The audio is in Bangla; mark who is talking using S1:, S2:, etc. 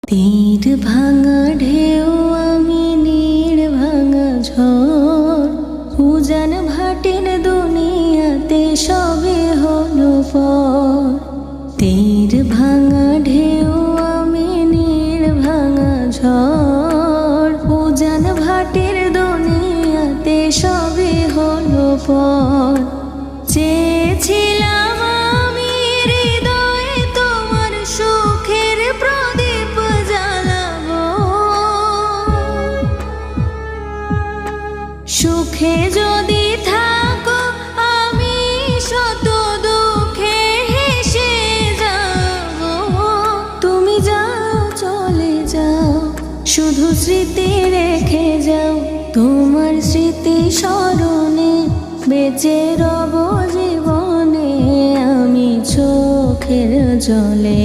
S1: তীর ভাঙা ঢেউ আমি নীড় ভাঙা ঝড়, উজান ভাটির দুনিয়াতে সবে হলো পর। তীর ভাঙা ঢেউ আমি নীড় ভাঙা ঝড়, উজান ভাটির দুনিয়াতে সবে হলো পর। চেয়েছিলাম আমি হৃদয়ে তোমার সুখের প্রদীপ জ্বালাবো, সুখে যদি থাকো আমি শত দুঃখে হেসে যাব। তুমি যাও চলে যাও, শুধু স্মৃতি রেখে যাও, তোমার স্মৃতি স্মরণে বেঁচে রব জীবনে আমি চোখের জলে।